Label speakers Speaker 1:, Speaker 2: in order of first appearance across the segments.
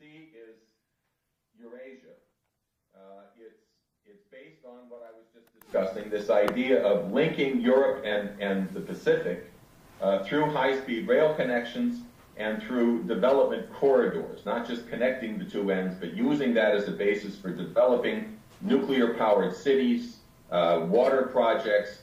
Speaker 1: see is Eurasia. It's based on what I was just discussing, this idea of linking Europe and the Pacific through high-speed rail connections and through development corridors, not just connecting the two ends, but using that as a basis for developing nuclear-powered cities, water projects,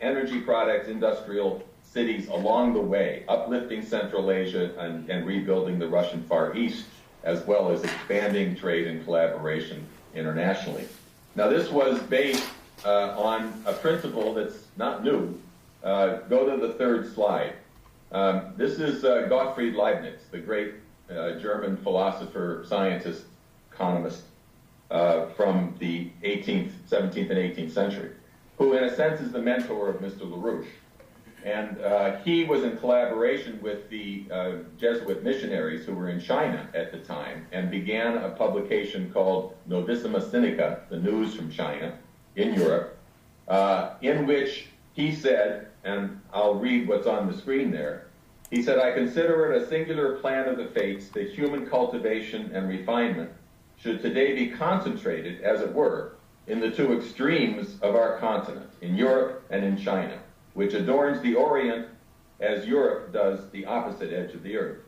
Speaker 1: energy products, industrial cities along the way, uplifting Central Asia and rebuilding the Russian Far East, as well as expanding trade and collaboration internationally. Now, this was based on a principle that's not new. Go to the third slide. This is Gottfried Leibniz, the great German philosopher, scientist, economist from the 17th and 18th century, who in a sense is the mentor of Mr. LaRouche. And he was in collaboration with the Jesuit missionaries who were in China at the time and began a publication called Novissima Sinica, the news from China in Europe, in which he said, and I'll read what's on the screen there, he said, "I consider it a singular plan of the fates that human cultivation and refinement should today be concentrated, as it were, in the two extremes of our continent, in Europe and in China, which adorns the Orient as Europe does the opposite edge of the earth.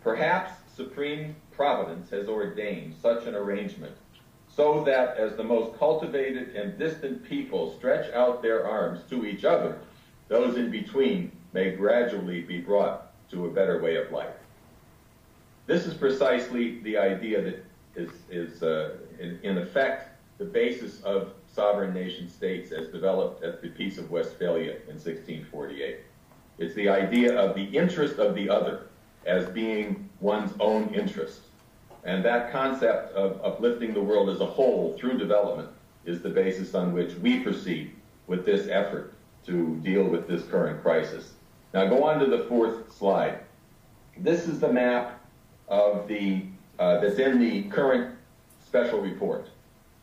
Speaker 1: Perhaps supreme providence has ordained such an arrangement so that as the most cultivated and distant people stretch out their arms to each other, those in between may gradually be brought to a better way of life." This is precisely the idea that is in effect the basis of sovereign nation states as developed at the Peace of Westphalia in 1648. It's the idea of the interest of the other as being one's own interest. And that concept of uplifting the world as a whole through development is the basis on which we proceed with this effort to deal with this current crisis. Now go on to the fourth slide. This is the map of that's in the current special report.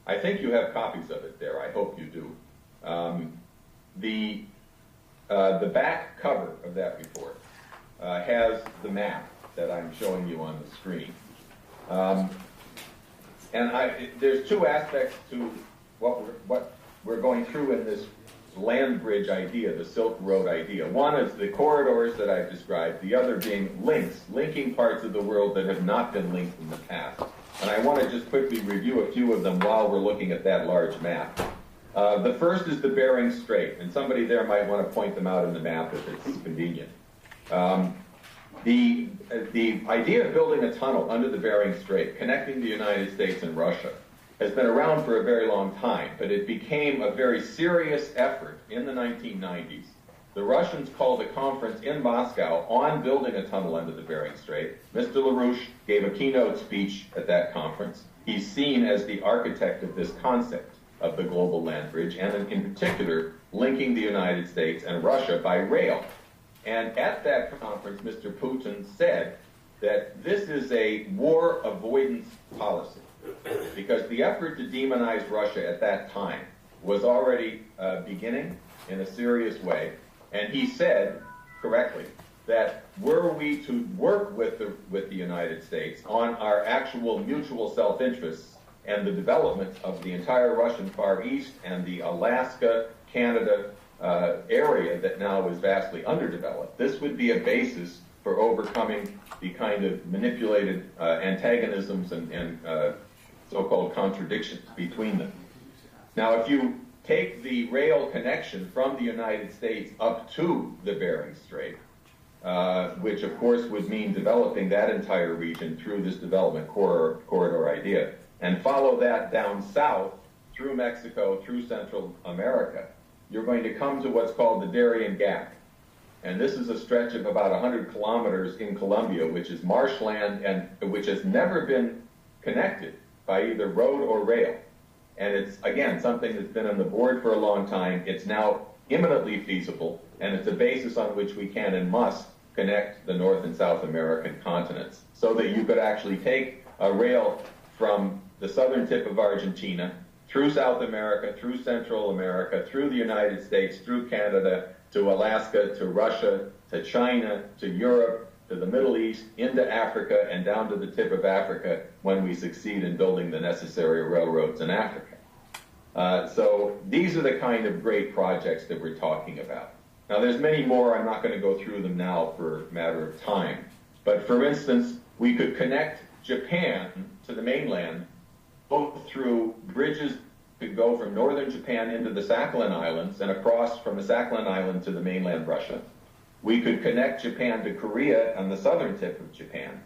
Speaker 1: I think you have copies of it there. I hope you do. The back cover of that report has the map that I'm showing you on the screen. There's two aspects to what we're going through in this Landbridge idea, the Silk Road idea. One is the corridors that I've described, the other being links, linking parts of the world that have not been linked in the past. And I want to just quickly review a few of them while we're looking at that large map. The first is the Bering Strait, and somebody there might want to point them out in the map if it's convenient. The idea of building a tunnel under the Bering Strait, connecting the United States and Russia, has been around for a very long time, but it became a very serious effort in the 1990s. The Russians called a conference in Moscow on building a tunnel under the Bering Strait. Mr. LaRouche gave a keynote speech at that conference. He's seen as the architect of this concept of the global land bridge, and in particular, linking the United States and Russia by rail. And at that conference, Mr. Putin said that this is a war avoidance policy, because the effort to demonize Russia at that time was already beginning in a serious way. And he said, correctly, that were we to work with the United States on our actual mutual self-interests and the development of the entire Russian Far East and the Alaska, Canada area that now is vastly underdeveloped, this would be a basis for overcoming the kind of manipulated antagonisms and so-called contradictions between them. Now, if you take the rail connection from the United States up to the Bering Strait, which of course would mean developing that entire region through this development corridor idea, and follow that down south through Mexico, through Central America, you're going to come to what's called the Darien Gap. And this is a stretch of about 100 kilometers in Colombia, which is marshland and which has never been connected by either road or rail. And it's, again, something that's been on the board for a long time. It's now imminently feasible, and it's a basis on which we can and must connect the North and South American continents, so that you could actually take a rail from the southern tip of Argentina, through South America, through Central America, through the United States, through Canada, to Alaska, to Russia, to China, to Europe, to the Middle East, into Africa, and down to the tip of Africa when we succeed in building the necessary railroads in Africa. So these are the kind of great projects that we're talking about. Now, there's many more. I'm not going to go through them now for a matter of time. But for instance, we could connect Japan to the mainland both through bridges that go from northern Japan into the Sakhalin Islands and across from the Sakhalin Island to the mainland Russia. We could connect Japan to Korea on the southern tip of Japan.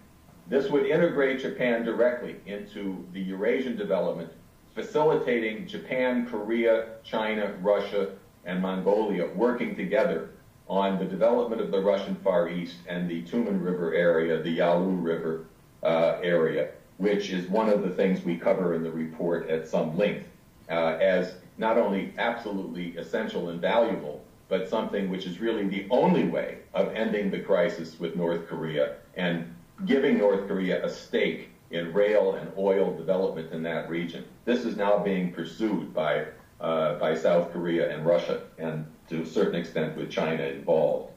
Speaker 1: This would integrate Japan directly into the Eurasian development, facilitating Japan, Korea, China, Russia, and Mongolia working together on the development of the Russian Far East and the Tumen River area, the Yalu River area, which is one of the things we cover in the report at some length as not only absolutely essential and valuable, but something which is really the only way of ending the crisis with North Korea and giving North Korea a stake in rail and oil development in that region. This is now being pursued by South Korea and Russia, and to a certain extent with China involved.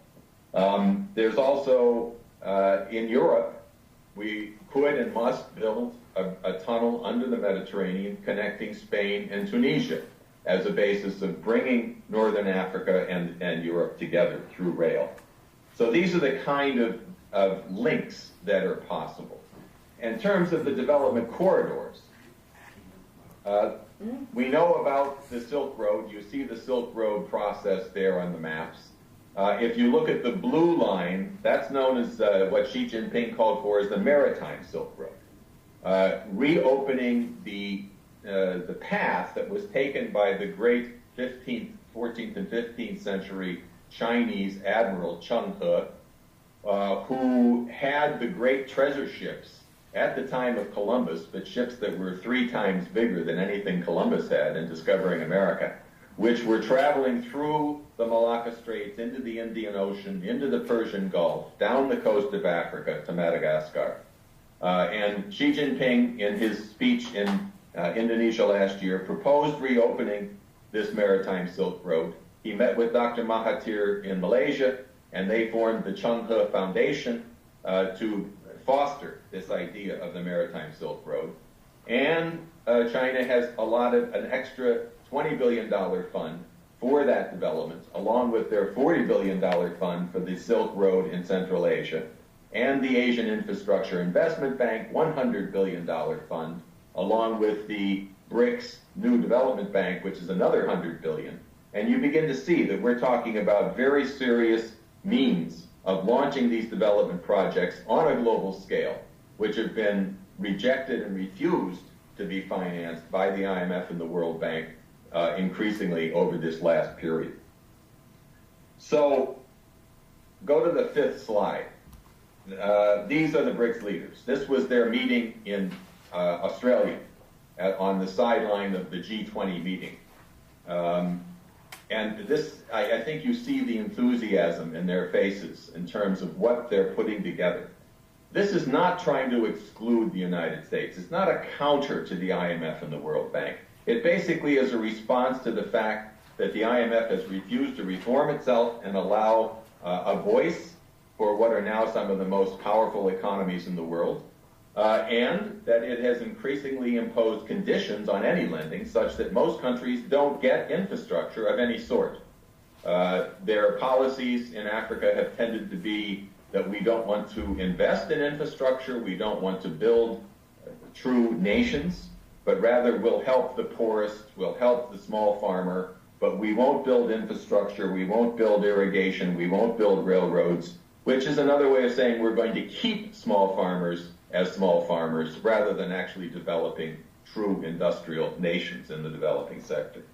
Speaker 1: There's also, in Europe, we could and must build a tunnel under the Mediterranean connecting Spain and Tunisia as a basis of bringing Northern Africa and Europe together through rail. So these are the kind of links that are possible. In terms of the development corridors, we know about the Silk Road. You see the Silk Road process there on the maps. If you look at the blue line, that's known as what Xi Jinping called for as the Maritime Silk Road. Reopening the path that was taken by the great 14th and 15th century Chinese admiral Cheng He, who had the great treasure ships at the time of Columbus, but ships that were 3 times bigger than anything Columbus had in discovering America, which were traveling through the Malacca Straits, into the Indian Ocean, into the Persian Gulf, down the coast of Africa to Madagascar. And Xi Jinping, in his speech in Indonesia last year, proposed reopening this maritime Silk Road. He met with Dr. Mahathir in Malaysia, and they formed the Cheng He Foundation to foster this idea of the Maritime Silk Road. And China has allotted an extra $20 billion fund for that development, along with their $40 billion fund for the Silk Road in Central Asia, and the Asian Infrastructure Investment Bank $100 billion fund, along with the BRICS New Development Bank, which is another $100 billion. And you begin to see that we're talking about very serious means of launching these development projects on a global scale, which have been rejected and refused to be financed by the IMF and the World Bank increasingly over this last period. So go to the 5th slide. These are the BRICS leaders. This was their meeting in Australia on the sideline of the G20 meeting. And this, I think you see the enthusiasm in their faces in terms of what they're putting together. This is not trying to exclude the United States. It's not a counter to the IMF and the World Bank. It basically is a response to the fact that the IMF has refused to reform itself and allow a voice for what are now some of the most powerful economies in the world, and that it has increasingly imposed conditions on any lending such that most countries don't get infrastructure of any sort. Their policies in Africa have tended to be that we don't want to invest in infrastructure, we don't want to build true nations, but rather we'll help the poorest, we'll help the small farmer, but we won't build infrastructure, we won't build irrigation, we won't build railroads, which is another way of saying we're going to keep small farmers as small farmers rather than actually developing true industrial nations in the developing sector.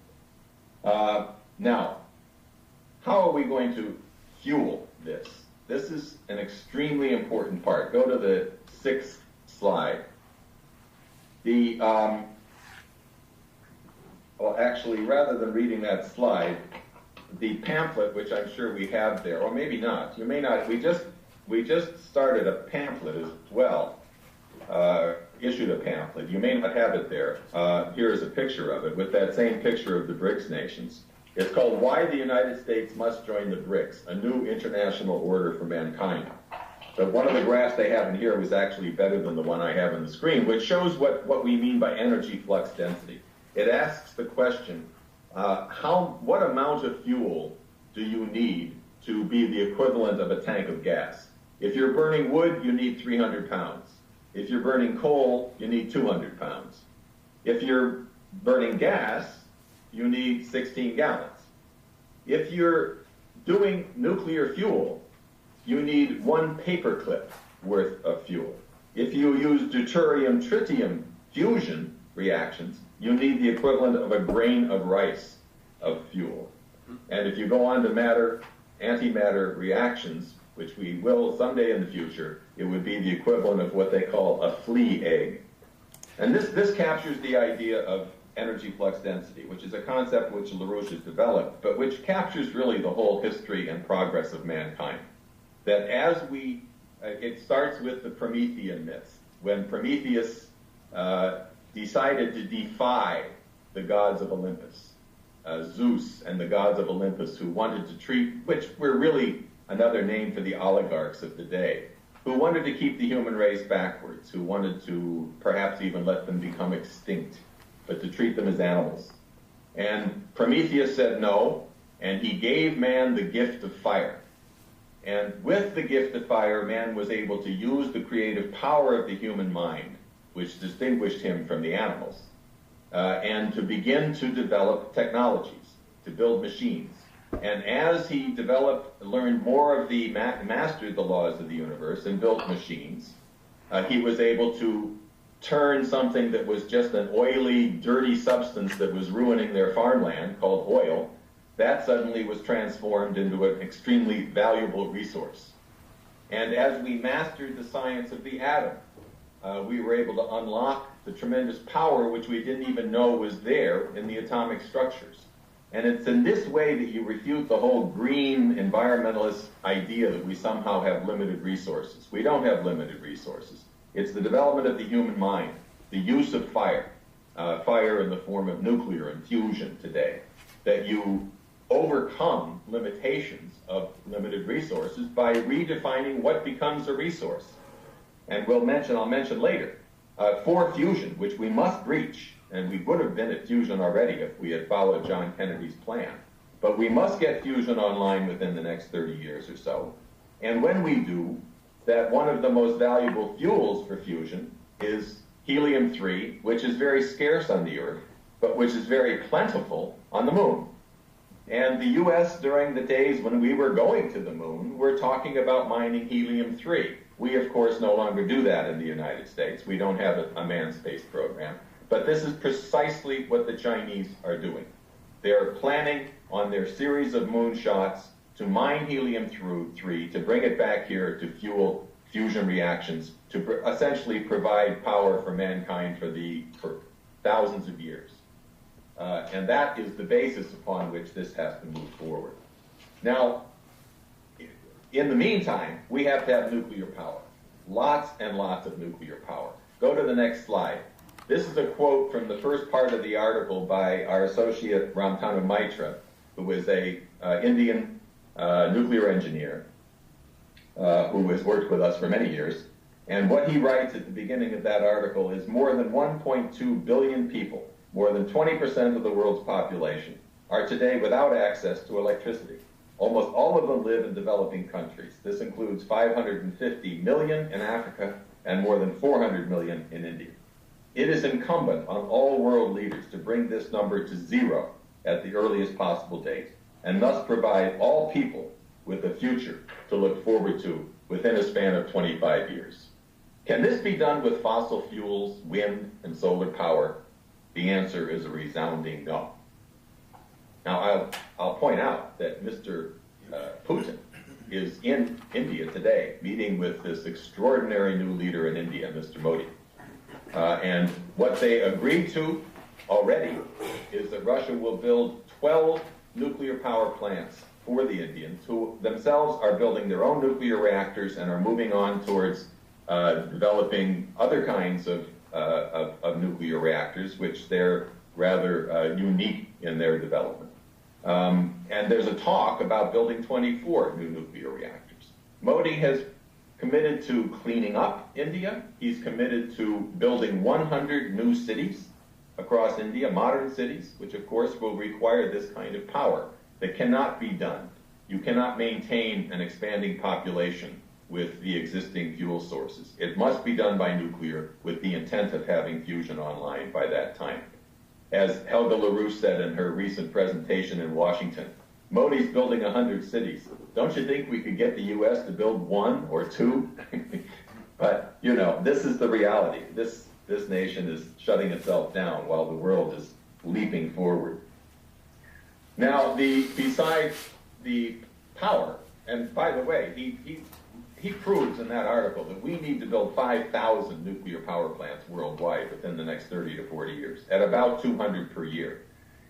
Speaker 1: Now, how are we going to fuel this? This is an extremely important part. Go to the 6th slide. Well, actually, rather than reading that slide, the pamphlet, which I'm sure we have there, or maybe not, you may not, we just started a pamphlet as well, issued a pamphlet. You may not have it there. Here is a picture of it with that same picture of the BRICS nations. It's called Why the United States Must Join the BRICS, a New International Order for Mankind. But one of the graphs they have in here was actually better than the one I have on the screen, which shows what we mean by energy flux density. It asks the question, what amount of fuel do you need to be the equivalent of a tank of gas? If you're burning wood, you need 300 pounds. If you're burning coal, you need 200 pounds. If you're burning gas, you need 16 gallons. If you're doing nuclear fuel, you need 1 paperclip worth of fuel. If you use deuterium-tritium fusion reactions, you need the equivalent of a grain of rice of fuel. And if you go on to matter-antimatter reactions, which we will someday in the future, it would be the equivalent of what they call a flea egg. And this captures the idea of energy flux density, which is a concept which LaRouche has developed, but which captures really the whole history and progress of mankind. That as it starts with the Promethean myth, when Prometheus decided to defy the gods of Olympus, Zeus and the gods of Olympus, who wanted to treat, which were really another name for the oligarchs of the day, who wanted to keep the human race backwards, who wanted to perhaps even let them become extinct, but to treat them as animals. And Prometheus said no, and he gave man the gift of fire. And with the gift of fire, man was able to use the creative power of the human mind, which distinguished him from the animals, and to begin to develop technologies, to build machines. And as he learned more of mastered the laws of the universe and built machines, he was able to turn something that was just an oily, dirty substance that was ruining their farmland, called oil, that suddenly was transformed into an extremely valuable resource. And as we mastered the science of the atom, we were able to unlock the tremendous power which we didn't even know was there in the atomic structures. And it's in this way that you refute the whole green environmentalist idea that we somehow have limited resources. We don't have limited resources. It's the development of the human mind, the use of fire, fire in the form of nuclear and fusion today, that you overcome limitations of limited resources by redefining what becomes a resource. And I'll mention later, for fusion, which we must reach, and we would have been at fusion already if we had followed John Kennedy's plan. But we must get fusion online within the next 30 years or so. And when we do, that one of the most valuable fuels for fusion is helium-3, which is very scarce on the Earth, but which is very plentiful on the moon. And the U.S., during the days when we were going to the moon, were talking about mining helium-3. We, of course, no longer do that in the United States. We don't have a manned space program. But this is precisely what the Chinese are doing. They're planning on their series of moonshots to mine helium-3, to bring it back here to fuel fusion reactions, to essentially provide power for mankind for thousands of years. And that is the basis upon which this has to move forward. Now, in the meantime, we have to have nuclear power. Lots and lots of nuclear power. Go to the next slide. This is a quote from the first part of the article by our associate Ramtanu Maitra, who was an Indian nuclear engineer who has worked with us for many years. And what he writes at the beginning of that article is more than 1.2 billion people, more than 20% of the world's population, are today without access to electricity. Almost all of them live in developing countries. This includes 550 million in Africa and more than 400 million in India. It is incumbent on all world leaders to bring this number to zero at the earliest possible date, and thus provide all people with a future to look forward to within a span of 25 years. Can this be done with fossil fuels, wind, and solar power? The answer is a resounding no. Now, I'll point out that Mr. Putin is in India today, meeting with this extraordinary new leader in India, Mr. Modi. And what they agreed to already is that Russia will build 12 nuclear power plants for the Indians, who themselves are building their own nuclear reactors and are moving on towards developing other kinds of nuclear reactors, which they're rather unique in their development. And there's a talk about building 24 new nuclear reactors. Modi has committed to cleaning up India. He's committed to building 100 new cities across India, modern cities, which of course will require this kind of power that cannot be done. You cannot maintain an expanding population with the existing fuel sources. It must be done by nuclear with the intent of having fusion online by that time. As Helga LaRouche said in her recent presentation in Washington, Modi's building 100 cities. Don't you think we could get the U.S. to build 1 or 2? But, you know, this is the reality. This nation is shutting itself down while the world is leaping forward. Now, besides the power, and by the way, he proves in that article that we need to build 5,000 nuclear power plants worldwide within the next 30 to 40 years, at about 200 per year.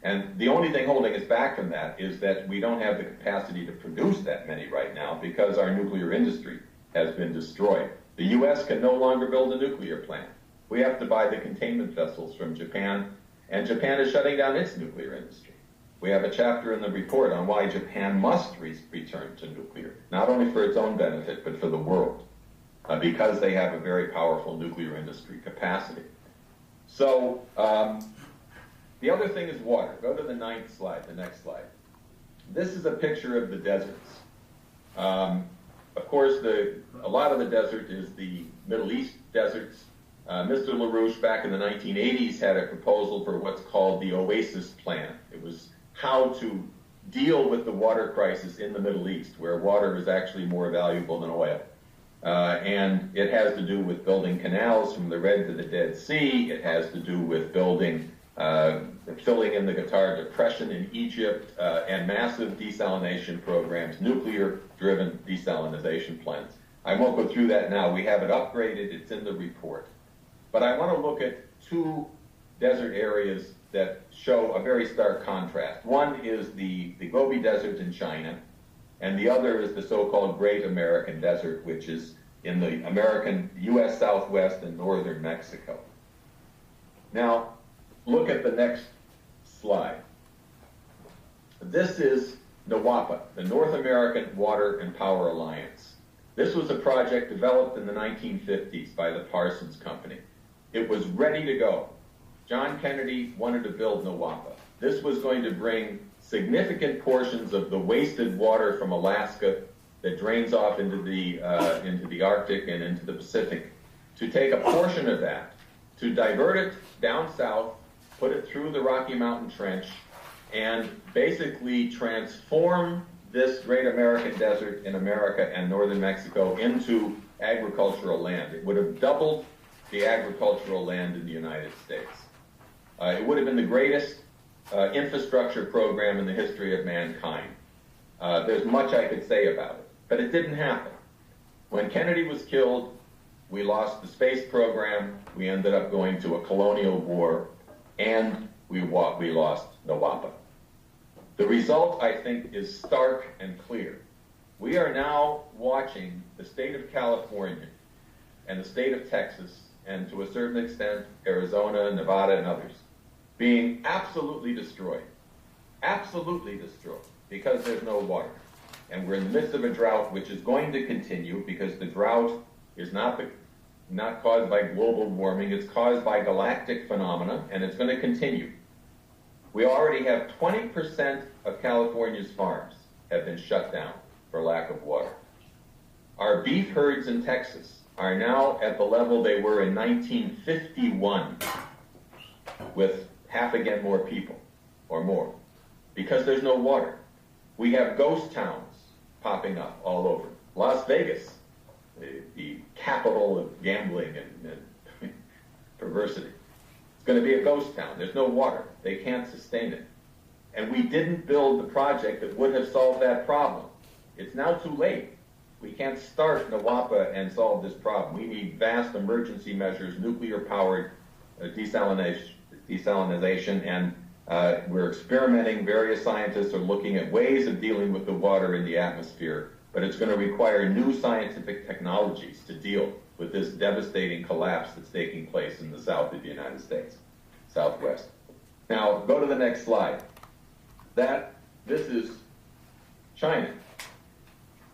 Speaker 1: And the only thing holding us back from that is that we don't have the capacity to produce that many right now because our nuclear industry has been destroyed. The U.S. can no longer build a nuclear plant. We have to buy the containment vessels from Japan, and Japan is shutting down its nuclear industry. We have a chapter in the report on why Japan must return to nuclear, not only for its own benefit, but for the world, because they have a very powerful nuclear industry capacity. So the other thing is water. Go to the 9th slide, the next slide. This is a picture of the deserts. Of course, a lot of the desert is the Middle East deserts. Mr. LaRouche, back in the 1980s, had a proposal for what's called the Oasis Plan. It was how to deal with the water crisis in the Middle East, where water is actually more valuable than oil. And it has to do with building canals from the Red to the Dead Sea. It has to do with building, filling in the Qatar Depression in Egypt, and massive desalination programs, nuclear-driven desalination plants. I won't go through that now. We have it upgraded. It's in the report. But I want to look at 2 desert areas that show a very stark contrast. One is the Gobi Desert in China, and the other is the so-called Great American Desert, which is in the U.S. Southwest and northern Mexico. Now, look at the next slide. This is NWAPA, the North American Water and Power Alliance. This was a project developed in the 1950s by the Parsons Company. It was ready to go. John Kennedy wanted to build NWAPA. This was going to bring significant portions of the wasted water from Alaska that drains off into the Arctic and into the Pacific, to take a portion of that, to divert it down south, put it through the Rocky Mountain Trench, and basically transform this Great American Desert in America and northern Mexico into agricultural land. It would have doubled the agricultural land in the United States. It would have been the greatest infrastructure program in the history of mankind. There's much I could say about it, but it didn't happen. When Kennedy was killed, we lost the space program, we ended up going to a colonial war, and we lost NWAPA. The result, I think, is stark and clear. We are now watching the state of California and the state of Texas, and to a certain extent, Arizona, Nevada, and others, being absolutely destroyed, because there's no water. And we're in the midst of a drought which is going to continue, because the drought is not caused by global warming, it's caused by galactic phenomena, and it's going to continue. We already have 20% of California's farms have been shut down for lack of water. Our beef herds in Texas are now at the level they were in 1951, with half again more people, or more, because there's no water. We have ghost towns popping up all over. Las Vegas, the capital of gambling and perversity. It's going to be a ghost town. There's no water. They can't sustain it. And we didn't build the project that would have solved that problem. It's now too late. We can't start NWAPA and solve this problem. We need vast emergency measures, nuclear-powered desalination, and we're experimenting. Various scientists are looking at ways of dealing with the water in the atmosphere, but it's going to require new scientific technologies to deal with this devastating collapse that's taking place in the south of the United States, southwest. Now, go to the next slide. This is China.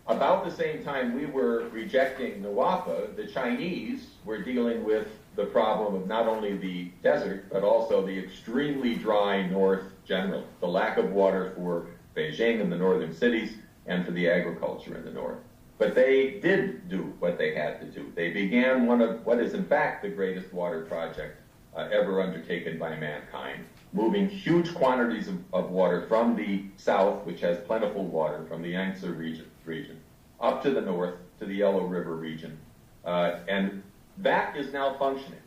Speaker 1: About the same time we were rejecting Nawapa, the Chinese were dealing with the problem of not only the desert, but also the extremely dry north generally, the lack of water for Beijing and the northern cities, and for the agriculture in the north. But they did do what they had to do. They began one of what is in fact the greatest water project ever undertaken by mankind, moving huge quantities of water from the south, which has plentiful water, from the Yangtze region, up to the north, to the Yellow River region. And that is now functioning.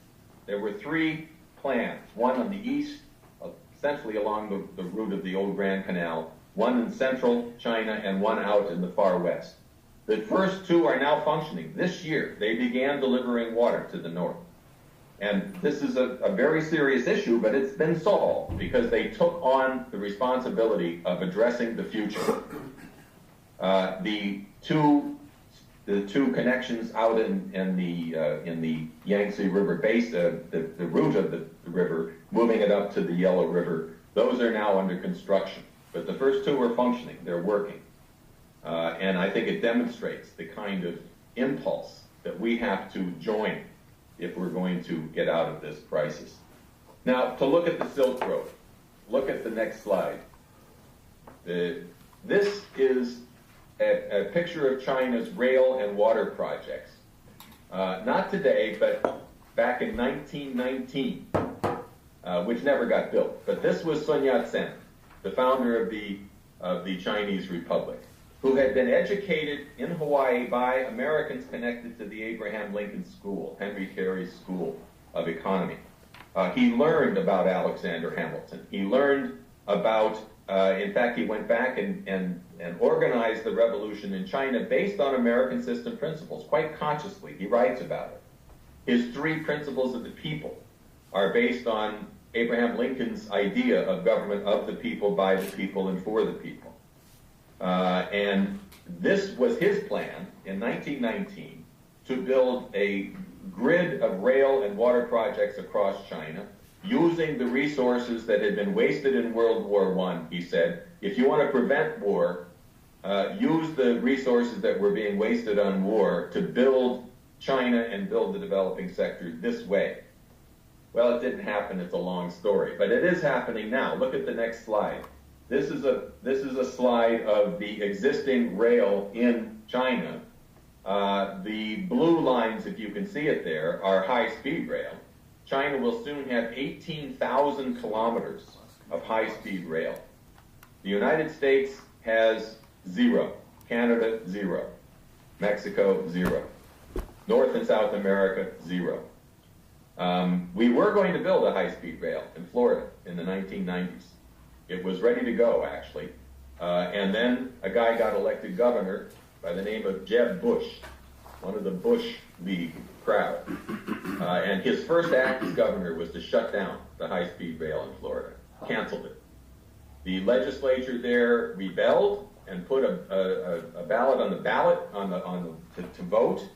Speaker 1: There were three plans, one on the east, essentially along the route of the old Grand Canal, one in central China, and one out in the far west. The first two are now functioning. This year, they began delivering water to the north. And this is a very serious issue, but it's been solved because they took on the responsibility of addressing the future. The two connections out in the Yangtze River base, the route of the river, moving it up to the Yellow River, those are now under construction. But the first two are functioning, they're working. And I think it demonstrates the kind of impulse that we have to join if we're going to get out of this crisis. Now, to look at the Silk Road, look at the next slide. This is a picture of China's rail and water projects. Not today, but back in 1919, which never got built. But this was Sun Yat-sen, the founder of the Chinese Republic, who had been educated in Hawaii by Americans connected to the Abraham Lincoln School, Henry Carey's School of Economy. He learned about Alexander Hamilton. He learned about, in fact, he went back and organized the revolution in China based on American system principles, quite consciously. He writes about it. His three principles of the people are based on Abraham Lincoln's idea of government of the people, by the people, and for the people. And this was his plan in 1919 to build a grid of rail and water projects across China using the resources that had been wasted in World War I, he said. If you want to prevent war, use the resources that were being wasted on war to build China and build the developing sector this way. Well, it didn't happen. It's a long story, but it is happening now. Look at the next slide. This is a slide of the existing rail in China. The blue lines, if you can see it there, are high-speed rail. China will soon have 18,000 kilometers of high-speed rail. The United States has 0. Canada, 0. Mexico, 0. North and South America, 0. We were going to build a high-speed rail in Florida in the 1990s. It was ready to go, actually. And then a guy got elected governor by the name of Jeb Bush, one of the Bush League crowd. And his first act as governor was to shut down the high-speed rail in Florida, canceled it. The legislature there rebelled and put a ballot on the ballot to vote,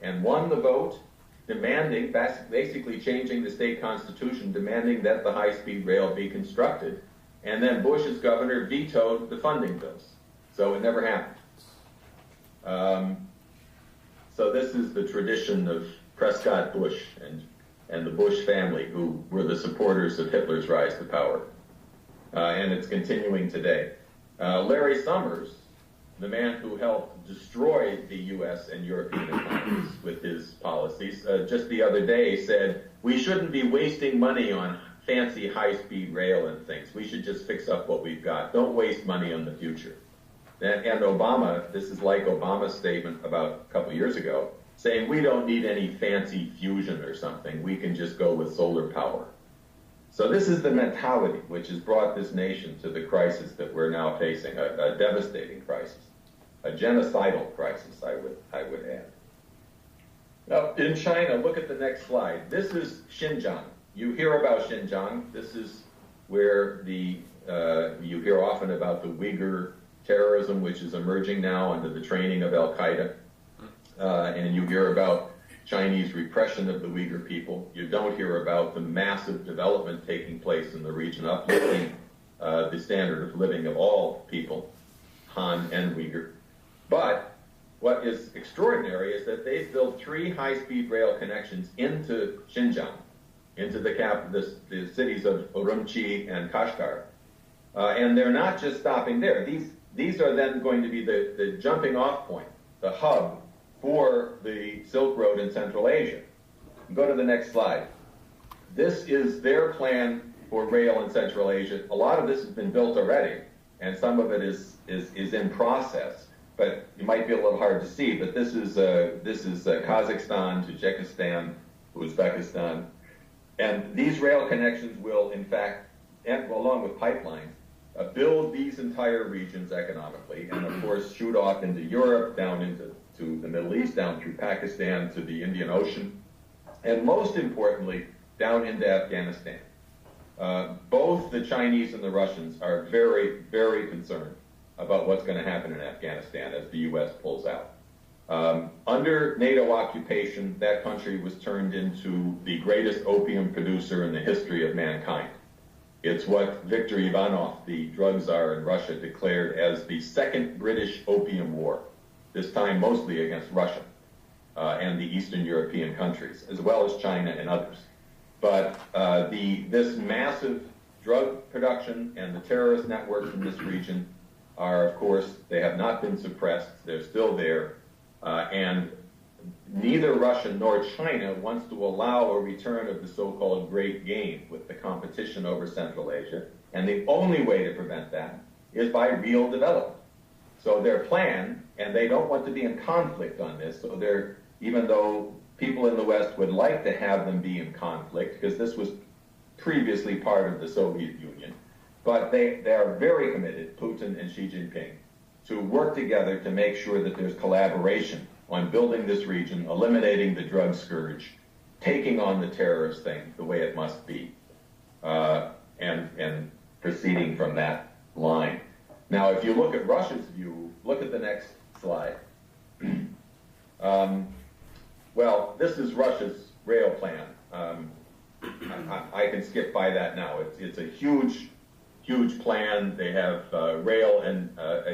Speaker 1: and won the vote, demanding, basically changing the state constitution, demanding that the high-speed rail be constructed. And then Bush, as governor, vetoed the funding bills. So it never happened. So this is the tradition of Prescott Bush and the Bush family, who were the supporters of Hitler's rise to power. And it's continuing today. Larry Summers, the man who helped destroy the U.S. and European economies with his policies, just the other day said, we shouldn't be wasting money on fancy high-speed rail and things. We should just fix up what we've got. Don't waste money on the future. And Obama, this is like Obama's statement about a couple years ago, saying we don't need any fancy fusion or something. We can just go with solar power. So this is the mentality which has brought this nation to the crisis that we're now facing, a devastating crisis, a genocidal crisis, I would add. Now, in China, look at the next slide. This is Xinjiang. You hear about Xinjiang. This is where you hear often about the Uyghur terrorism, which is emerging now under the training of Al-Qaeda. And you hear about Chinese repression of the Uyghur people. You don't hear about the massive development taking place in the region, uplifting the standard of living of all people, Han and Uyghur. But what is extraordinary is that they've built 3 high-speed rail connections into Xinjiang, into the cities of Urumqi and Kashgar. And they're not just stopping there. These are then going to be the jumping off point, the hub for the Silk Road in Central Asia. Go to the next slide. This is their plan for rail in Central Asia. A lot of this has been built already, and some of it is in process. But it might be a little hard to see. But this is Kazakhstan, Tajikistan, Uzbekistan, and these rail connections will, in fact, and along with pipelines, build these entire regions economically, and of course shoot off into Europe, down into the Middle East, down through Pakistan to the Indian Ocean, and most importantly, down into Afghanistan. Both the Chinese and the Russians are very, very concerned about what's going to happen in Afghanistan as the U.S. pulls out. Under NATO occupation, that country was turned into the greatest opium producer in the history of mankind. It's what Viktor Ivanov, the drug czar in Russia, declared as the Second British Opium War, this time mostly against Russia and the Eastern European countries, as well as China and others. But this massive drug production and the terrorist networks in this region are, of course, they have not been suppressed. They're still there. And neither Russia nor China wants to allow a return of the so-called Great Game with the competition over Central Asia. And the only way to prevent that is by real development. So their plan, and they don't want to be in conflict on this, so they're, even though people in the West would like to have them be in conflict, because this was previously part of the Soviet Union, but they are very committed, Putin and Xi Jinping, to work together to make sure that there's collaboration on building this region, eliminating the drug scourge, taking on the terrorist thing the way it must be, and proceeding from that line. Now, if you look at Russia's view, look at the next slide. Well, this is Russia's rail plan. I can skip by that now. It's a huge plan. They have rail, and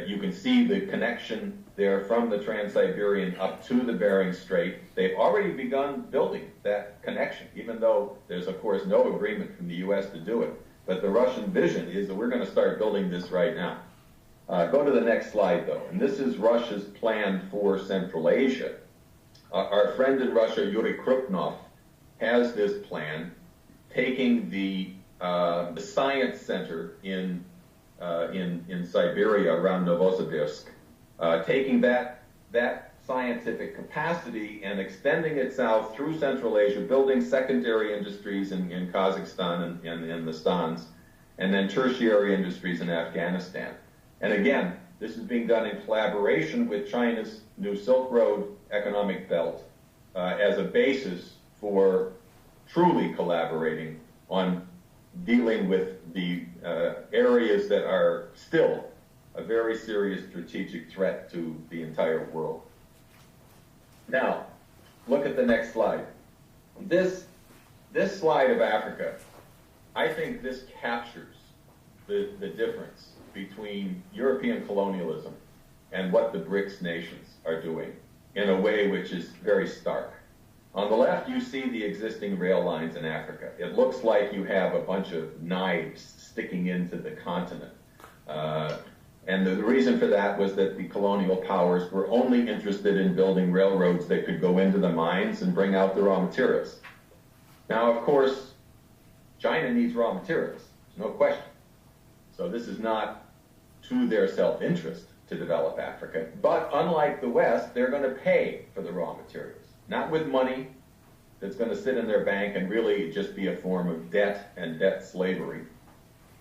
Speaker 1: you can see the connection there from the Trans-Siberian up to the Bering Strait. They've already begun building that connection, even though there's, of course, no agreement from the U.S. to do it. But the Russian vision is that we're going to start building this right now. Go to the next slide, though. And this is Russia's plan for Central Asia. Our friend in Russia, Yuri Krupnov, has this plan, taking the science center in Siberia around Novosibirsk, taking that scientific capacity and extending it south through Central Asia, building secondary industries in Kazakhstan and in the Stans, and then tertiary industries in Afghanistan. And again, this is being done in collaboration with China's new Silk Road economic belt as a basis for truly collaborating on dealing with the areas that are still a very serious strategic threat to the entire world. Now, look at the next slide. This slide of Africa, I think this captures the difference between European colonialism and what the BRICS nations are doing in a way which is very stark. On the left, you see the existing rail lines in Africa. It looks like you have a bunch of knives sticking into the continent. And the reason for that was that the colonial powers were only interested in building railroads that could go into the mines and bring out the raw materials. Now, of course, China needs raw materials, no question. So this is not to their self-interest to develop Africa. But unlike the West, they're going to pay for the raw materials. Not with money that's going to sit in their bank and really just be a form of debt and debt slavery,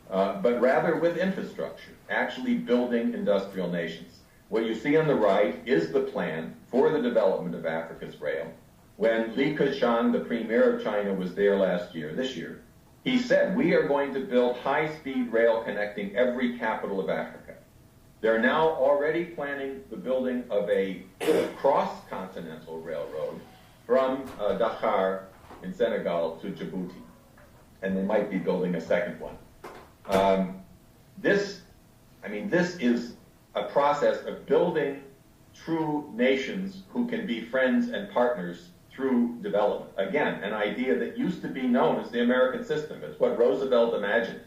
Speaker 1: but rather with infrastructure, actually building industrial nations. What you see on the right is the plan for the development of Africa's rail. When Li Keqiang, the premier of China, was there this year, he said, we are going to build high-speed rail connecting every capital of Africa. They're now already planning the building of a cross-continental railroad from Dakar in Senegal to Djibouti. And they might be building a second one. This is a process of building true nations who can be friends and partners through development. Again, an idea that used to be known as the American system. It's what Roosevelt imagined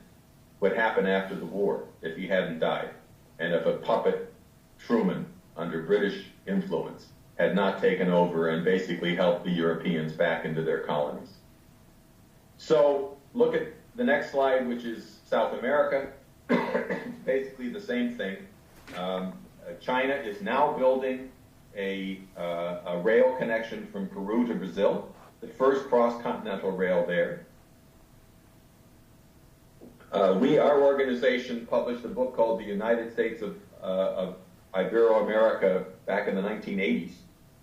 Speaker 1: would happen after the war if he hadn't died, and if a puppet Truman under British influence had not taken over and basically helped the Europeans back into their colonies. So look at the next slide, which is South America. Basically the same thing. China is now building a rail connection from Peru to Brazil, the first cross-continental rail there. Our organization published a book called The United States of Ibero-America back in the 1980s,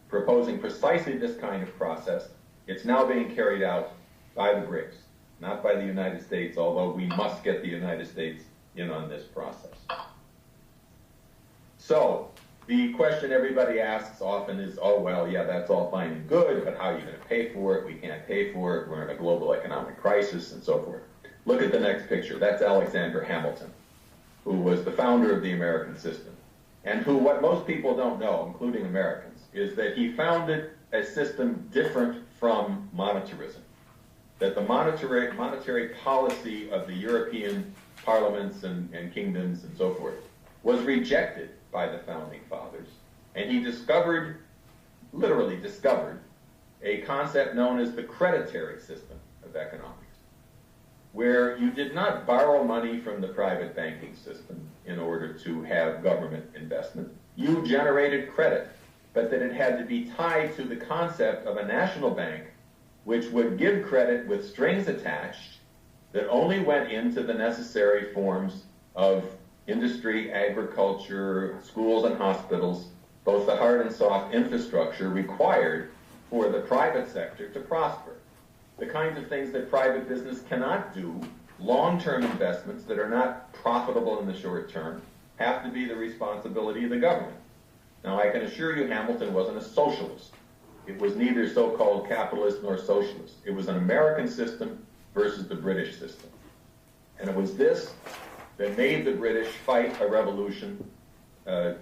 Speaker 1: proposing precisely this kind of process. It's now being carried out by the BRICS, not by the United States, although we must get the United States in on this process. So, the question everybody asks often is, oh, well, yeah, that's all fine and good, but how are you going to pay for it? We can't pay for it. We're in a global economic crisis, and so forth. Look at the next picture. That's Alexander Hamilton, who was the founder of the American system, and who, what most people don't know, including Americans, is that he founded a system different from monetarism. That the monetary policy of the European parliaments and kingdoms and so forth was rejected by the founding fathers, and he discovered, literally discovered, a concept known as the creditary system of economics, where you did not borrow money from the private banking system in order to have government investment. You generated credit, but that it had to be tied to the concept of a national bank which would give credit with strings attached that only went into the necessary forms of industry, agriculture, schools and hospitals, both the hard and soft infrastructure required for the private sector to prosper. The kinds of things that private business cannot do, long-term investments that are not profitable in the short term, have to be the responsibility of the government. Now, I can assure you Hamilton wasn't a socialist. It was neither so-called capitalist nor socialist. It was an American system versus the British system. And it was this that made the British fight a revolution, to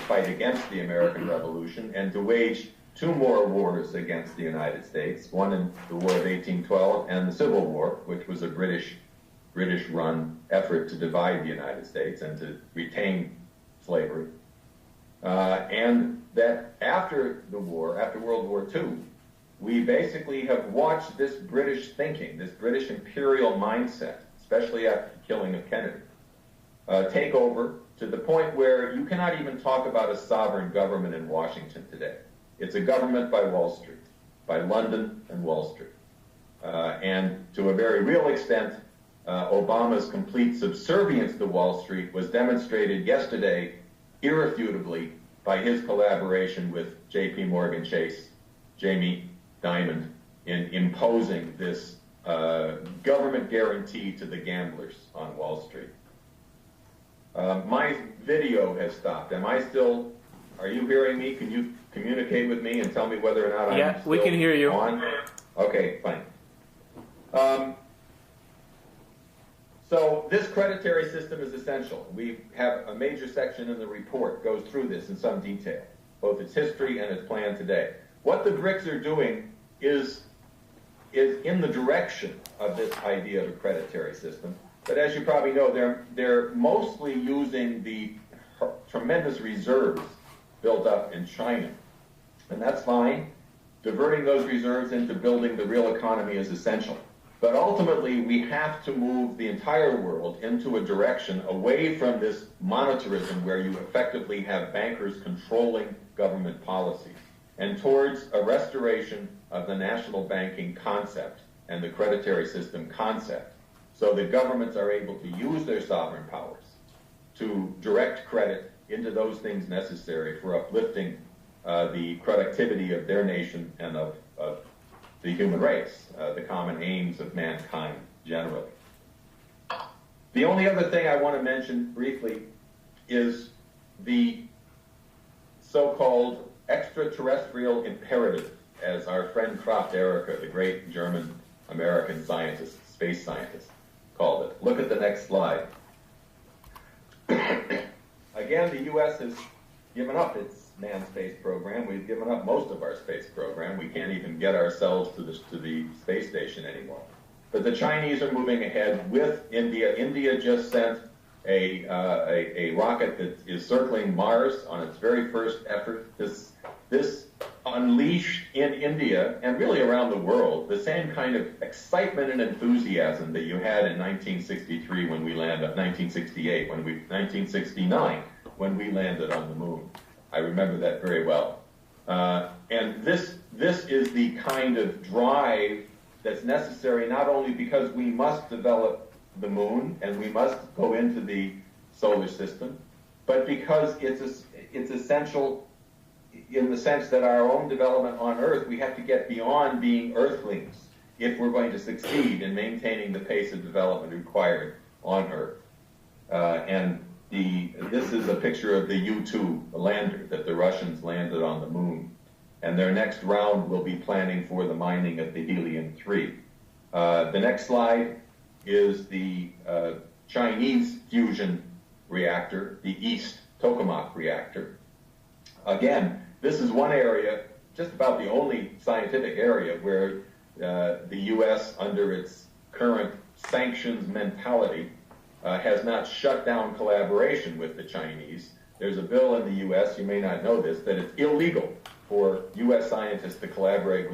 Speaker 1: fight against the American Revolution, and to wage two more wars against the United States, one in the War of 1812 and the Civil War, which was a British-run effort to divide the United States and to retain slavery. And that after the war, after World War II, we basically have watched this British thinking, this British imperial mindset, especially after the killing of Kennedy, take over to the point where you cannot even talk about a sovereign government in Washington today. It's a government by Wall Street, by London and Wall Street. And to a very real extent, Obama's complete subservience to Wall Street was demonstrated yesterday irrefutably by his collaboration with J.P. Morgan Chase, Jamie Dimon, in imposing this government guarantee to the gamblers on Wall Street. My video has stopped. Are you hearing me? Can you communicate with me and tell me whether or not I'm still
Speaker 2: we can hear you.
Speaker 1: On? Okay, fine. So this creditary system is essential. We have a major section in the report goes through this in some detail, both its history and its plan today. What the BRICS are doing is in the direction of this idea of a creditary system. But as you probably know, they're mostly using the tremendous reserves built up in China. And that's fine. Diverting those reserves into building the real economy is essential. But ultimately, we have to move the entire world into a direction away from this monetarism where you effectively have bankers controlling government policies, and towards a restoration of the national banking concept and the creditary system concept, so that governments are able to use their sovereign powers to direct credit into those things necessary for uplifting the productivity of their nation and of the human race, the common aims of mankind generally. The only other thing I want to mention briefly is the so-called extraterrestrial imperative, as our friend Kraft Erika, the great German-American scientist, space scientist, called it. Look at the next slide. Again, the U.S. has given up its manned space program. We've given up most of our space program. We can't even get ourselves to the space station anymore. But the Chinese are moving ahead with India. India just sent a rocket that is circling Mars on its very first effort. This unleashed in India and really around the world the same kind of excitement and enthusiasm that you had in 1963 when we landed, 1968, 1969 when we landed on the moon. I remember that very well. And this is the kind of drive that's necessary not only because we must develop the moon and we must go into the solar system, but because it's essential in the sense that our own development on Earth, we have to get beyond being Earthlings if we're going to succeed in maintaining the pace of development required on Earth. This is a picture of the U-2, the lander that the Russians landed on the moon. And their next round will be planning for the mining of the helium-3. The next slide is the Chinese fusion reactor, the East Tokamak reactor. Again, this is one area, just about the only scientific area where the U.S., under its current sanctions mentality, has not shut down collaboration with the Chinese. There's a bill in the U.S., you may not know this, that it's illegal for U.S. scientists to collaborate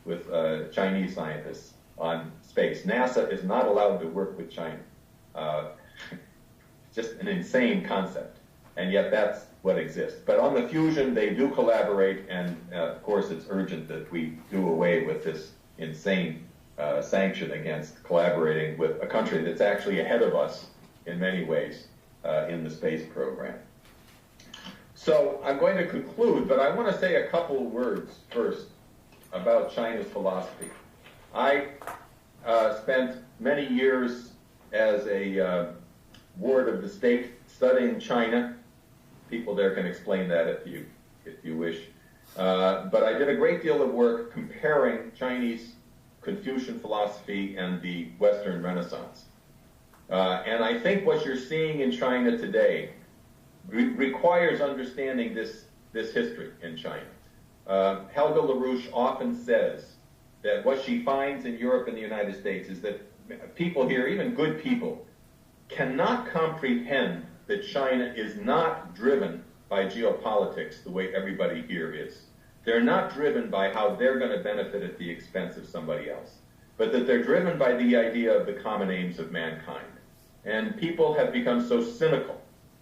Speaker 1: with Chinese scientists on space. NASA is not allowed to work with China. Just an insane concept, and yet that's what exists. But on the fusion, they do collaborate, and of course it's urgent that we do away with this insane sanction against collaborating with a country that's actually ahead of us in many ways in the space program. So I'm going to conclude, but I want to say a couple of words first about China's philosophy. I spent many years as a ward of the state studying China. People there can explain that if you wish. But I did a great deal of work comparing Chinese Confucian philosophy and the Western Renaissance. And I think what you're seeing in China today requires understanding this history in China. Helga LaRouche often says that what she finds in Europe and the United States is that people here, even good people, cannot comprehend that China is not driven by geopolitics the way everybody here is. They're not driven by how they're going to benefit at the expense of somebody else, but that they're driven by the idea of the common aims of mankind. And people have become so cynical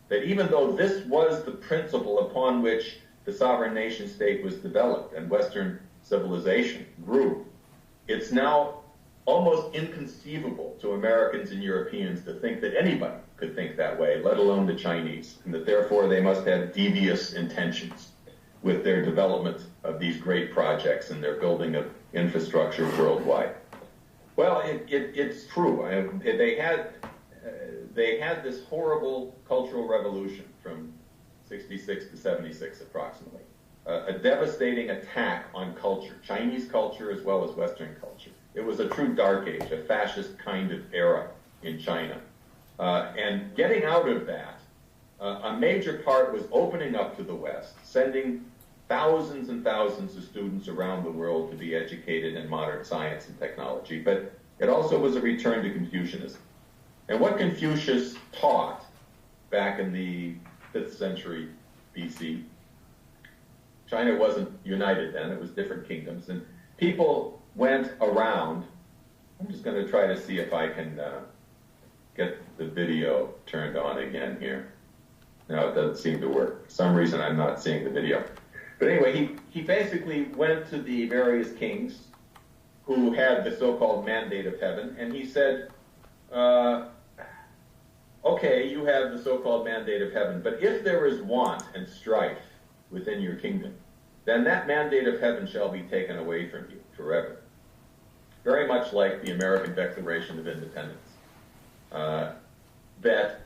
Speaker 1: that even though this was the principle upon which the sovereign nation state was developed and Western civilization grew, it's now almost inconceivable to Americans and Europeans to think that anybody could think that way, let alone the Chinese, and that therefore they must have devious intentions with their development of these great projects and their building of infrastructure worldwide. Well, it's true. They had this horrible cultural revolution from 66 to 76 approximately, a devastating attack on culture, Chinese culture as well as Western culture. It was a true dark age, a fascist kind of era in China. And getting out of that, a major part was opening up to the West, sending thousands and thousands of students around the world to be educated in modern science and technology. But it also was a return to Confucianism. And what Confucius taught back in the 5th century BC, China wasn't united then, it was different kingdoms, and people went around. I'm just going to try to see if I can get the video turned on again here. No, it doesn't seem to work. For some reason I'm not seeing the video. But anyway, he basically went to the various kings who had the so-called mandate of heaven, and he said, okay, you have the so-called mandate of heaven, but if there is want and strife within your kingdom, then that mandate of heaven shall be taken away from you forever. Very much like the American Declaration of Independence. That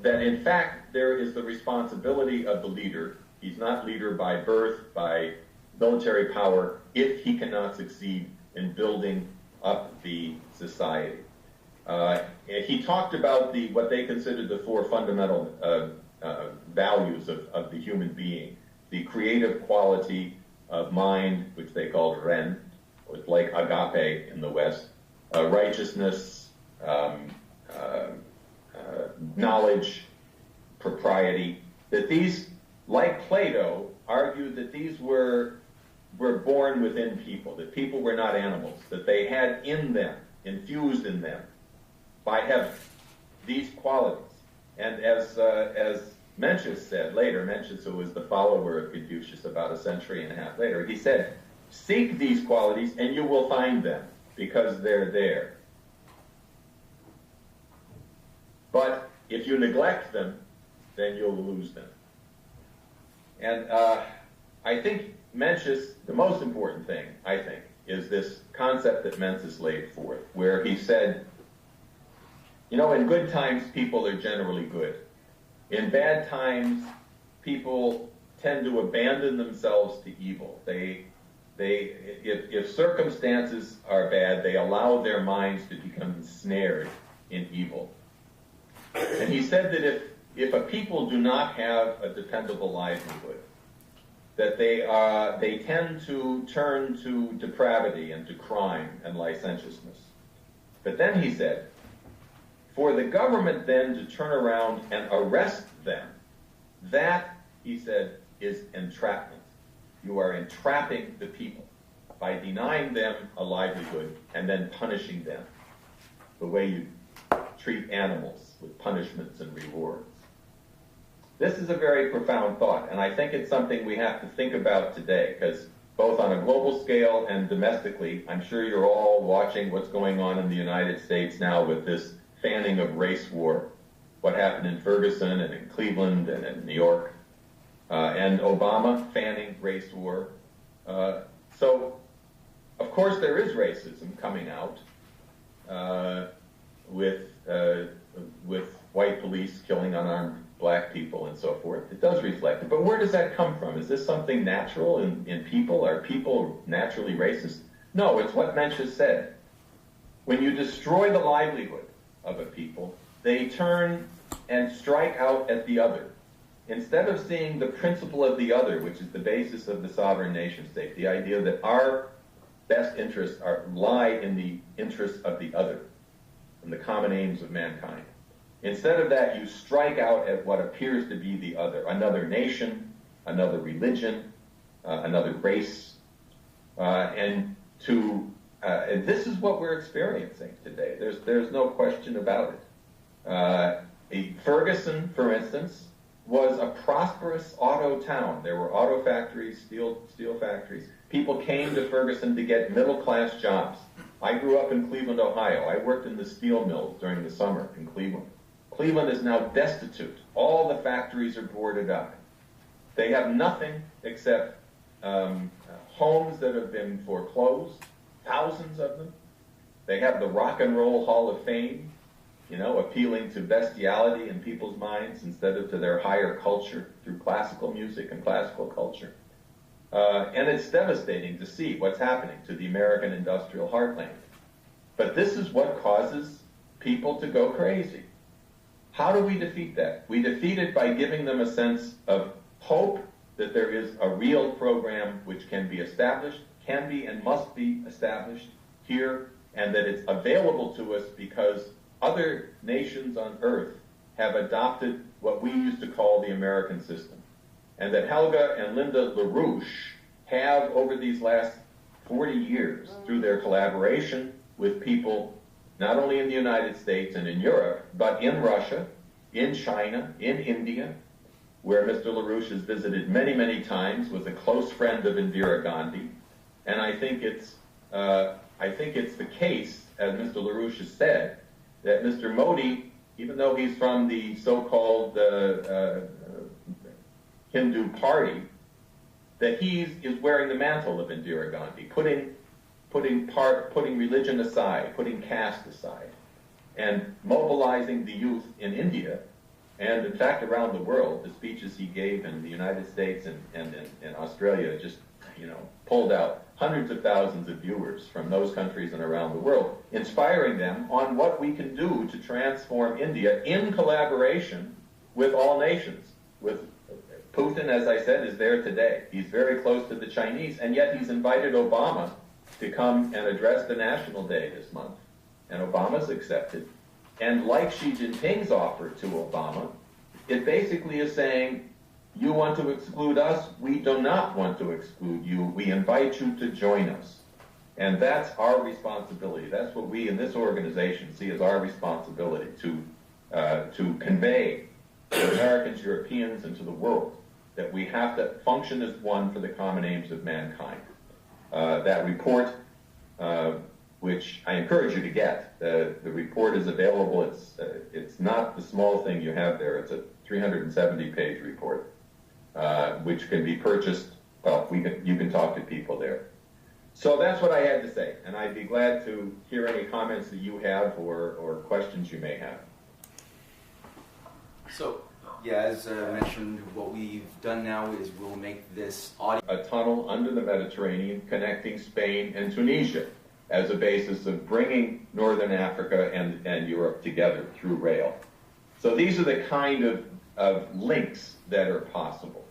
Speaker 1: in fact there is the responsibility of the leader. He's not leader by birth, by military power, if he cannot succeed in building up the society. He talked about what they considered the four fundamental values of the human being. The creative quality of mind, which they called ren, or like agape in the West, righteousness, knowledge, propriety, that these, like Plato, argued that these were born within people, that people were not animals, that they had in them, infused in them, by heaven, these qualities. And as Mencius said later, Mencius, who was the follower of Confucius about a century and a half later, he said, seek these qualities and you will find them, because they're there. But if you neglect them, then you'll lose them. And I think Mencius, the most important thing, I think, is this concept that Mencius laid forth, where he said, you know, in good times, people are generally good. In bad times, people tend to abandon themselves to evil. If circumstances are bad, they allow their minds to become ensnared in evil. And he said that if a people do not have a dependable livelihood, that they tend to turn to depravity and to crime and licentiousness. But then he said, for the government then to turn around and arrest them, that, he said, is entrapment. You are entrapping the people by denying them a livelihood and then punishing them the way you treat animals, with punishments and rewards. This is a very profound thought, and I think it's something we have to think about today, because both on a global scale and domestically, I'm sure you're all watching what's going on in the United States now with this fanning of race war, what happened in Ferguson and in Cleveland and in New York, and Obama fanning race war. So, of course, there is racism coming out with white police killing unarmed black people and so forth. It does reflect it. But where does that come from? Is this something natural in people? Are people naturally racist? No, it's what Mencius said. When you destroy the livelihood of a people, they turn and strike out at the other. Instead of seeing the principle of the other, which is the basis of the sovereign nation state, the idea that our best interests lie in the interests of the other, and the common aims of mankind. Instead of that, you strike out at what appears to be the other, another nation, another religion, another race, and this is what we're experiencing today. There's no question about it. Ferguson, for instance, was a prosperous auto town. There were auto factories, steel factories. People came to Ferguson to get middle-class jobs. I grew up in Cleveland, Ohio. I worked in the steel mills during the summer in Cleveland. Cleveland is now destitute. All the factories are boarded up. They have nothing except homes that have been foreclosed, thousands of them. They have the Rock and Roll Hall of Fame, appealing to bestiality in people's minds instead of to their higher culture through classical music and classical culture. And it's devastating to see what's happening to the American industrial heartland. But this is what causes people to go crazy. How do we defeat that? We defeat it by giving them a sense of hope that there is a real program which can be established, can be and must be established here, and that it's available to us because other nations on earth have adopted what we used to call the American system. And that Helga and Linda LaRouche have, over these last 40 years, through their collaboration with people not only in the United States and in Europe, but in Russia, in China, in India, where Mr. LaRouche has visited many, many times, was a close friend of Indira Gandhi. And I think it's the case, as Mr. LaRouche has said, that Mr. Modi, even though he's from the so-called Hindu party, that he is wearing the mantle of Indira Gandhi, putting religion aside, putting caste aside, and mobilizing the youth in India, and in fact around the world. The speeches he gave in the United States and in Australia just, pulled out hundreds of thousands of viewers from those countries and around the world, inspiring them on what we can do to transform India in collaboration with all nations. With Putin, as I said, is there today. He's very close to the Chinese, and yet he's invited Obama to come and address the National Day this month. And Obama's accepted. And like Xi Jinping's offer to Obama, it basically is saying, you want to exclude us? We do not want to exclude you. We invite you to join us. And that's our responsibility. That's what we in this organization see as our responsibility to convey to Americans, Europeans, and to the world that we have to function as one for the common aims of mankind. That report, which I encourage you to get, the report is available. It's not the small thing you have there. It's a 370-page report, which can be purchased. Well, you can talk to people there. So that's what I had to say, and I'd be glad to hear any comments that you have or questions you may have.
Speaker 2: So, yeah, as mentioned, what we've done now is we'll make this audio.
Speaker 1: A tunnel under the Mediterranean connecting Spain and Tunisia as a basis of bringing Northern Africa and Europe together through rail. So these are the kind of links that are possible.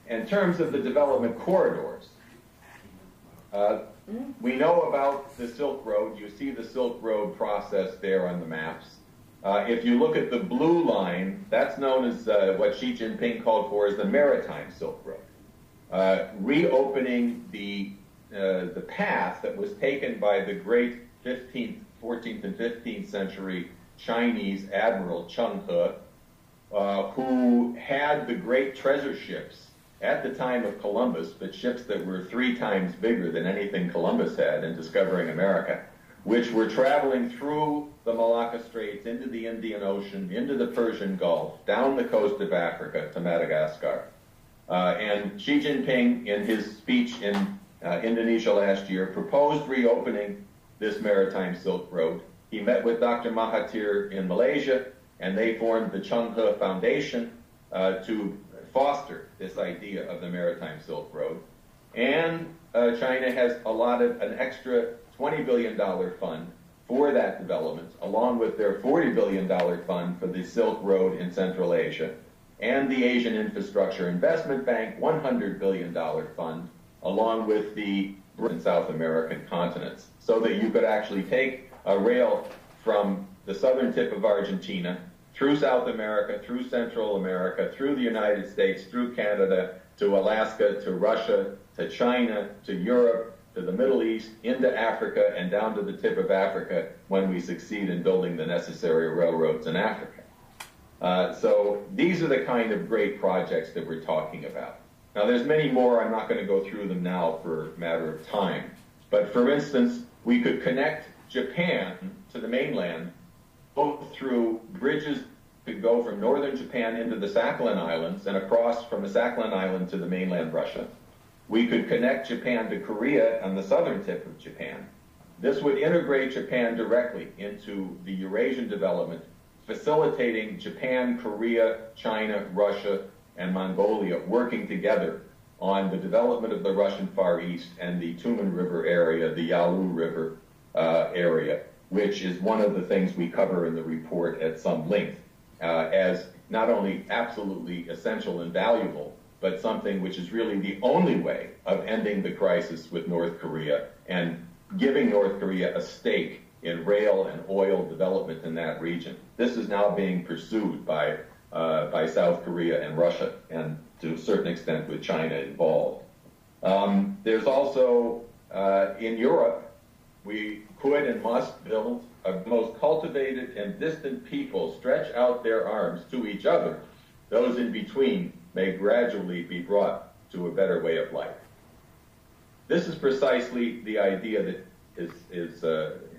Speaker 1: In terms of the development corridors, we know about the Silk Road. You see the Silk Road process there on the maps. If you look at the blue line, that's known as what Xi Jinping called for as the Maritime Silk Road. Reopening the path that was taken by the great 14th and 15th century Chinese admiral Cheng He, who had the great treasure ships at the time of Columbus, but ships that were 3 times bigger than anything Columbus had in discovering America, which were traveling through the Malacca Straits, into the Indian Ocean, into the Persian Gulf, down the coast of Africa to Madagascar. And Xi Jinping, in his speech in Indonesia last year, proposed reopening this maritime Silk Road. He met with Dr. Mahathir in Malaysia, and they formed the Cheng He Foundation to foster this idea of the Maritime Silk Road. And China has allotted an extra $20 billion fund for that development, along with their $40 billion fund for the Silk Road in Central Asia, and the Asian Infrastructure Investment Bank $100 billion fund, along with the and South American continents, so that you could actually take a rail from the southern tip of Argentina through South America, through Central America, through the United States, through Canada, to Alaska, to Russia, to China, to Europe, to the Middle East, into Africa, and down to the tip of Africa when we succeed in building the necessary railroads in Africa. So these are the kind of great projects that we're talking about. Now, there's many more. I'm not going to go through them now for a matter of time. But for instance, we could connect Japan to the mainland both through bridges that go from northern Japan into the Sakhalin Islands and across from the Sakhalin Island to the mainland Russia. We could connect Japan to Korea on the southern tip of Japan. This would integrate Japan directly into the Eurasian development, facilitating Japan, Korea, China, Russia, and Mongolia working together on the development of the Russian Far East and the Tumen River area, the Yalu River area, which is one of the things we cover in the report at some length as not only absolutely essential and valuable, but something which is really the only way of ending the crisis with North Korea and giving North Korea a stake in rail and oil development in that region. This is now being pursued by South Korea and Russia, and to a certain extent with China involved. There's also, in Europe, we could and must build a most cultivated and distant people stretch out their arms to each other. Those in between may gradually be brought to a better way of life. This is precisely the idea that is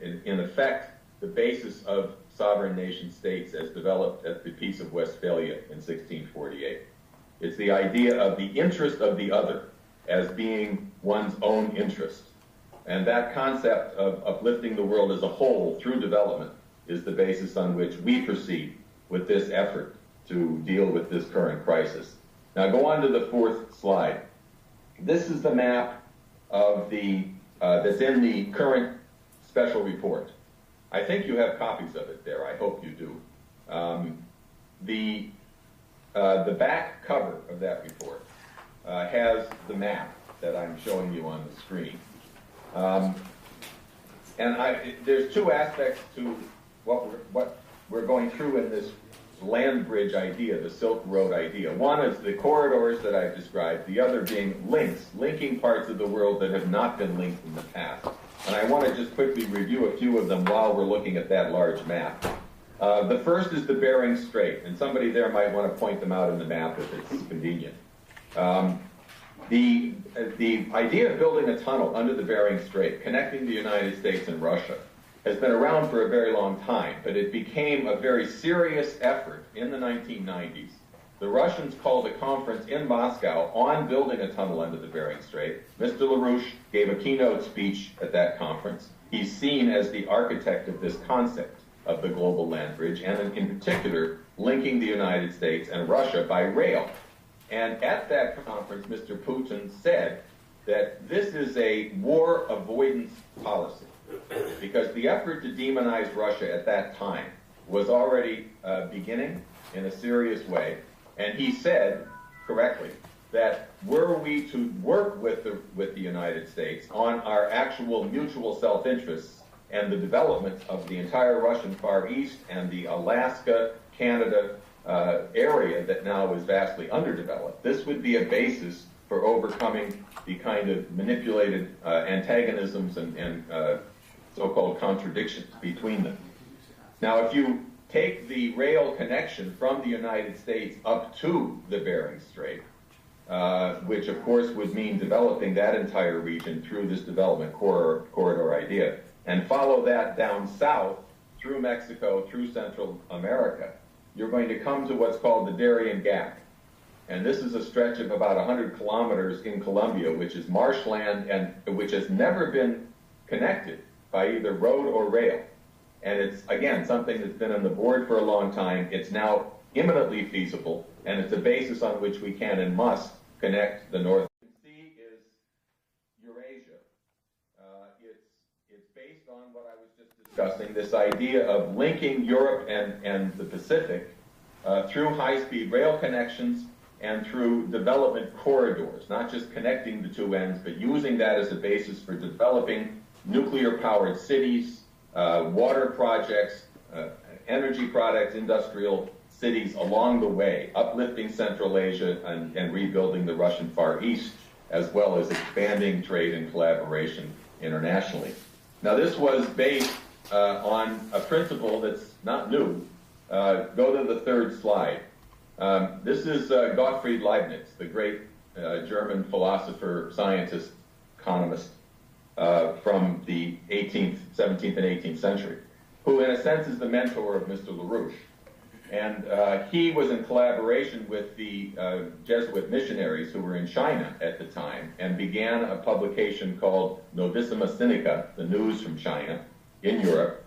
Speaker 1: in effect, the basis of sovereign nation states as developed at the Peace of Westphalia in 1648. It's the idea of the interest of the other as being one's own interest. And that concept of uplifting the world as a whole through development is the basis on which we proceed with this effort to deal with this current crisis. Now go on to the 4th slide. This is the map of the that's in the current special report. I think you have copies of it there. I hope you do. The back cover of that report has the map that I'm showing you on the screen. There's two aspects to what we're going through in this Landbridge idea, the Silk Road idea. One is the corridors that I've described, the other being links, linking parts of the world that have not been linked in the past. And I want to just quickly review a few of them while we're looking at that large map. The first is the Bering Strait, and somebody there might want to point them out in the map if it's convenient. The idea of building a tunnel under the Bering Strait, connecting the United States and Russia, has been around for a very long time, but it became a very serious effort in the 1990s. The Russians called a conference in Moscow on building a tunnel under the Bering Strait. Mr. LaRouche gave a keynote speech at that conference. He's seen as the architect of this concept of the global land bridge, and in particular, linking the United States and Russia by rail. And at that conference, Mr. Putin said that this is a war avoidance policy, because the effort to demonize Russia at that time was already beginning in a serious way. And he said, correctly, that were we to work with the United States on our actual mutual self-interests and the development of the entire Russian Far East and the Alaska, Canada area that now is vastly underdeveloped, this would be a basis for overcoming the kind of manipulated antagonisms and so-called contradictions between them. Now, if you take the rail connection from the United States up to the Bering Strait, which of course would mean developing that entire region through this development corridor idea, and follow that down south through Mexico, through Central America, you're going to come to what's called the Darien Gap. And this is a stretch of about 100 kilometers in Colombia, which is marshland and which has never been connected by either road or rail. And it's, again, something that's been on the board for a long time. It's now imminently feasible, and it's a basis on which we can and must connect the North. What you can see is Eurasia. It's based on what I was just discussing, this idea of linking Europe and the Pacific through high-speed rail connections and through development corridors, not just connecting the two ends, but using that as a basis for developing nuclear-powered cities, water projects, energy products, industrial cities along the way, uplifting Central Asia and rebuilding the Russian Far East, as well as expanding trade and collaboration internationally. Now, this was based on a principle that's not new. Go to the third slide. This is Gottfried Leibniz, the great German philosopher, scientist, economist from the 17th and 18th century, who in a sense is the mentor of Mr. LaRouche. And he was in collaboration with the Jesuit missionaries who were in China at the time and began a publication called Novissima Sinica, the news from China in Europe,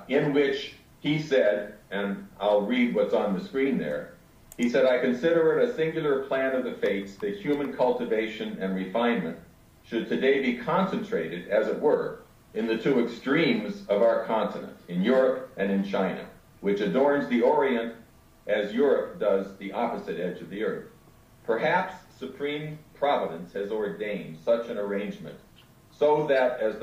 Speaker 1: in which he said, and I'll read what's on the screen there, he said, "I consider it a singular plan of the fates that human cultivation and refinement should today be concentrated, as it were, in the two extremes of our continent, in Europe and in China, which adorns the Orient as Europe does the opposite edge of the earth. Perhaps supreme providence has ordained such an arrangement so that as the